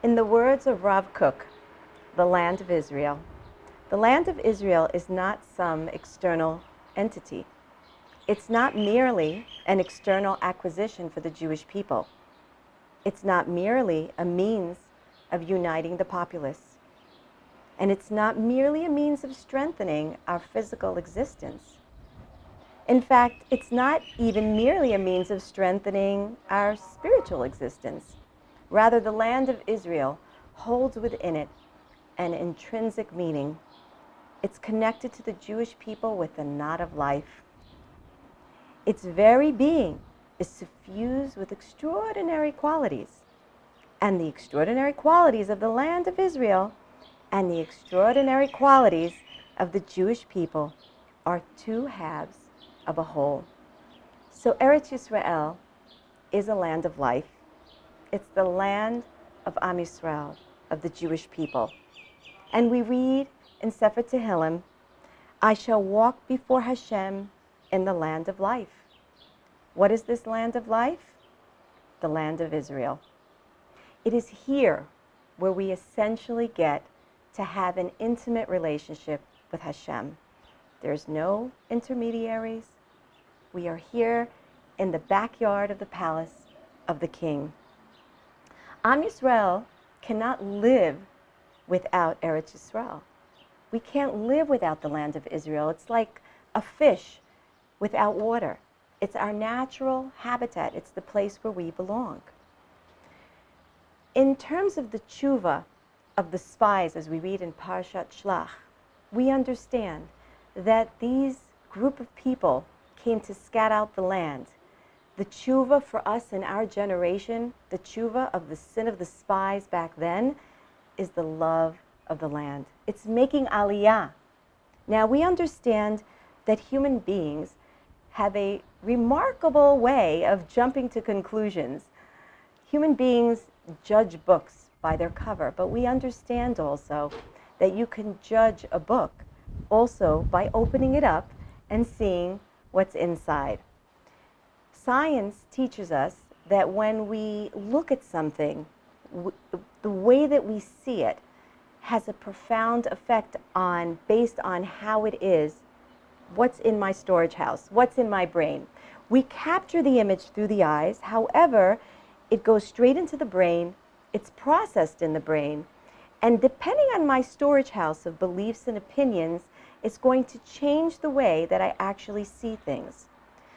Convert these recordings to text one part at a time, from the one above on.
In the words of Rav Kook, the land of Israel is not some external entity. It's not merely an external acquisition for the Jewish people. It's not merely a means of uniting the populace. And it's not merely a means of strengthening our physical existence. In fact, it's not even merely a means of strengthening our spiritual existence. Rather, the land of Israel holds within it an intrinsic meaning. It's connected to the Jewish people with the knot of life. Its very being is suffused with extraordinary qualities. And the extraordinary qualities of the land of Israel and the extraordinary qualities of the Jewish people are two halves of a whole. So Eretz Yisrael is a land of life. It's the land of Am Yisrael, of the Jewish people. And we read in Sefer Tehillim, I shall walk before Hashem in the land of life. What is this land of life? The land of Israel. It is here where we essentially get to have an intimate relationship with Hashem. There's no intermediaries. We are here in the backyard of the palace of the king. Am Yisrael cannot live without Eretz Yisrael. We can't live without the land of Israel. It's like a fish without water. It's our natural habitat. It's the place where we belong. In terms of the tshuva of the spies, as we read in Parashat Shlach, we understand that these group of people came to scat out the land. The tshuva for us in our generation, the tshuva of the sin of the spies back then, is the love of the land. It's making aliyah. Now we understand that human beings have a remarkable way of jumping to conclusions. Human beings judge books by their cover, but we understand also that you can judge a book also by opening it up and seeing what's inside. Science teaches us that when we look at something, the way that we see it has a profound effect based on how it is, what's in my storage house, what's in my brain. We capture the image through the eyes, however, it goes straight into the brain, it's processed in the brain, and depending on my storage house of beliefs and opinions, it's going to change the way that I actually see things.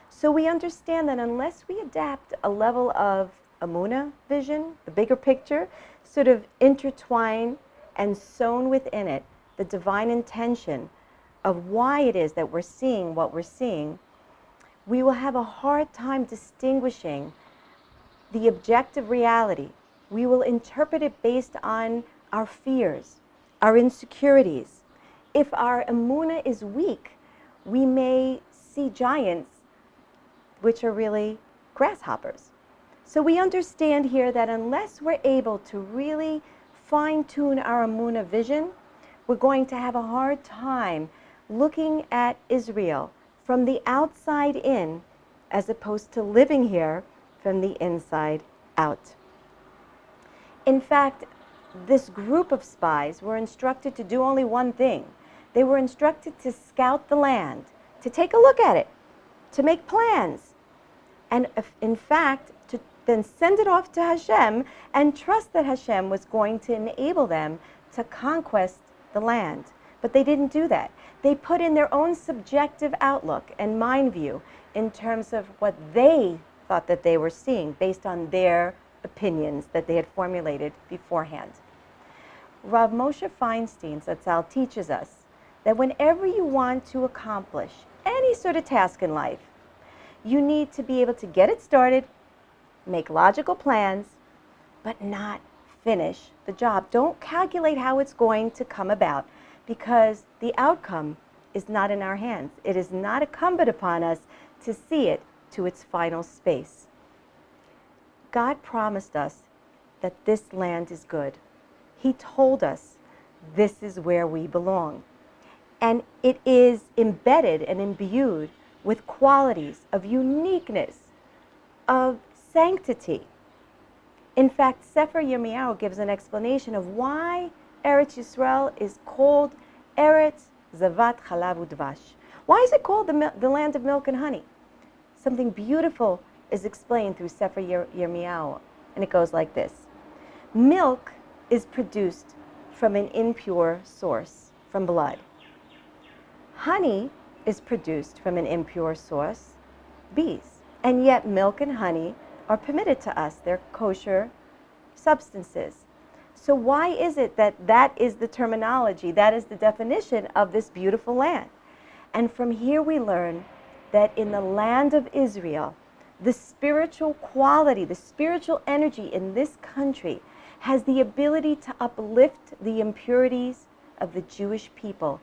So we understand that unless we adapt a level of Emunah vision, the bigger picture, sort of intertwine and sewn within it the divine intention of why it is that we're seeing what we're seeing, we will have a hard time distinguishing the objective reality. We will interpret it based on our fears, our insecurities. If our emunah is weak, we may see giants, which are really grasshoppers. So we understand here that unless we're able to really fine-tune our emunah vision, we're going to have a hard time looking at Israel from the outside in, as opposed to living here from the inside out. In fact, this group of spies were instructed to do only one thing. They were instructed to scout the land, to take a look at it, to make plans, and in fact, to then send it off to Hashem and trust that Hashem was going to enable them to conquest the land. But they didn't do that. They put in their own subjective outlook and mind view in terms of what they thought that they were seeing based on their opinions that they had formulated beforehand. Rav Moshe Feinstein Zatzal teaches us that whenever you want to accomplish any sort of task in life, you need to be able to get it started, make logical plans, but not finish the job. Don't calculate how it's going to come about, because the outcome is not in our hands. It is not incumbent upon us to see it to its final space. God promised us that this land is good. He told us this is where we belong. And it is embedded and imbued with qualities of uniqueness, of sanctity. In fact, Sefer Yirmiyahu gives an explanation of why Eretz Yisrael is called Eretz Zavat Chalav Udvash. Why is it called the land of milk and honey? Something beautiful is explained through Sefer Yirmiyahu, and it goes like this. Milk is produced from an impure source, from blood. Honey is produced from an impure source, bees. And yet milk and honey are permitted to us. They're kosher substances. So why is it that that is the terminology, that is the definition of this beautiful land? And from here we learn that in the land of Israel, the spiritual quality, the spiritual energy in this country has the ability to uplift the impurities of the Jewish people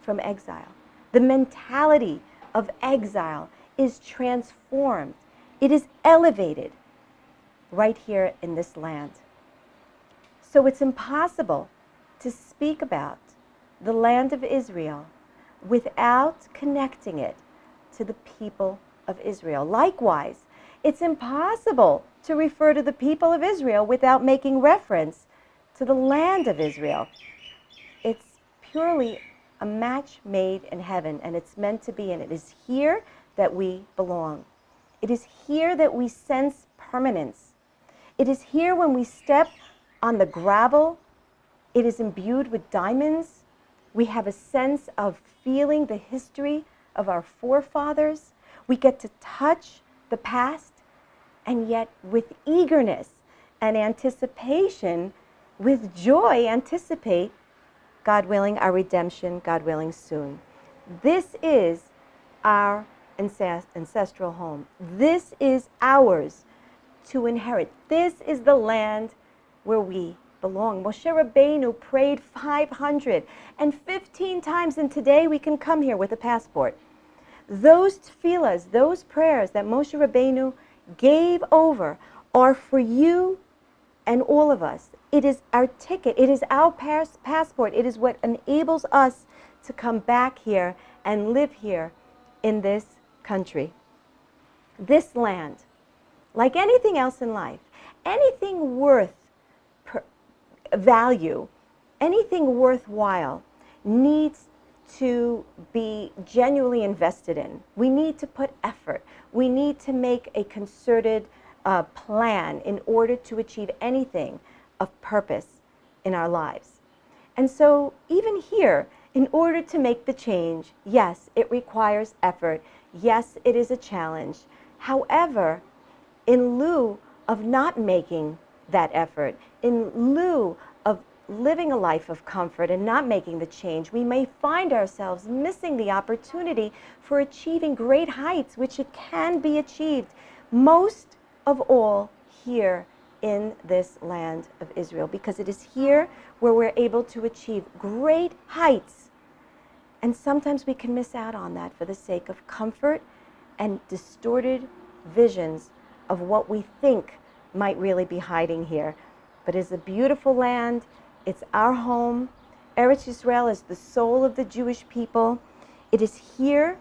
from exile. The mentality of exile is transformed. It is elevated right here in this land. So it's impossible to speak about the land of Israel without connecting it to the people of Israel. Likewise, it's impossible to refer to the people of Israel without making reference to the land of Israel. It's purely a match made in heaven, and it's meant to be, and it is here that we belong. It is here that we sense permanence. It is here when we step on the gravel, it is imbued with diamonds. We have a sense of feeling the history of our forefathers. We get to touch the past, and yet with eagerness and anticipation, with joy, anticipate, God willing, our redemption, God willing, soon. This is our ancestral home. This is ours to inherit. This is the land where we belong. Moshe Rabbeinu prayed 515 times, and today we can come here with a passport. Those tefillahs, those prayers that Moshe Rabbeinu gave over are for you and all of us. It is our ticket. It is our passport. It is what enables us to come back here and live here in this country. This land, like anything else in life, anything worth value, anything worthwhile needs to be genuinely invested in. We need to put effort. We need to make a concerted plan in order to achieve anything of purpose in our lives. And so even here, in order to make the change, yes, it requires effort. Yes, it is a challenge. However, in lieu of not making that effort, in lieu of living a life of comfort and not making the change, we may find ourselves missing the opportunity for achieving great heights, which it can be achieved, most of all here in this land of Israel, because it is here where we're able to achieve great heights. And sometimes we can miss out on that for the sake of comfort and distorted visions of what we think might really be hiding here. But it's a beautiful land. It's our home. Eretz Yisrael is the soul of the Jewish people. It is here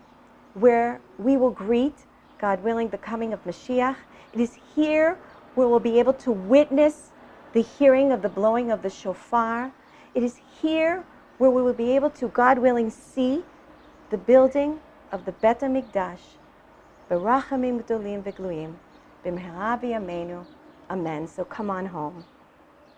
where we will greet, God willing, the coming of Mashiach. It is here where we'll be able to witness the hearing of the blowing of the shofar. It is here where we will be able to, God willing, see the building of the Bet HaMikdash. Berachamim gdolim v'gluim, b'mehera b'yameinu. Amen. So come on home.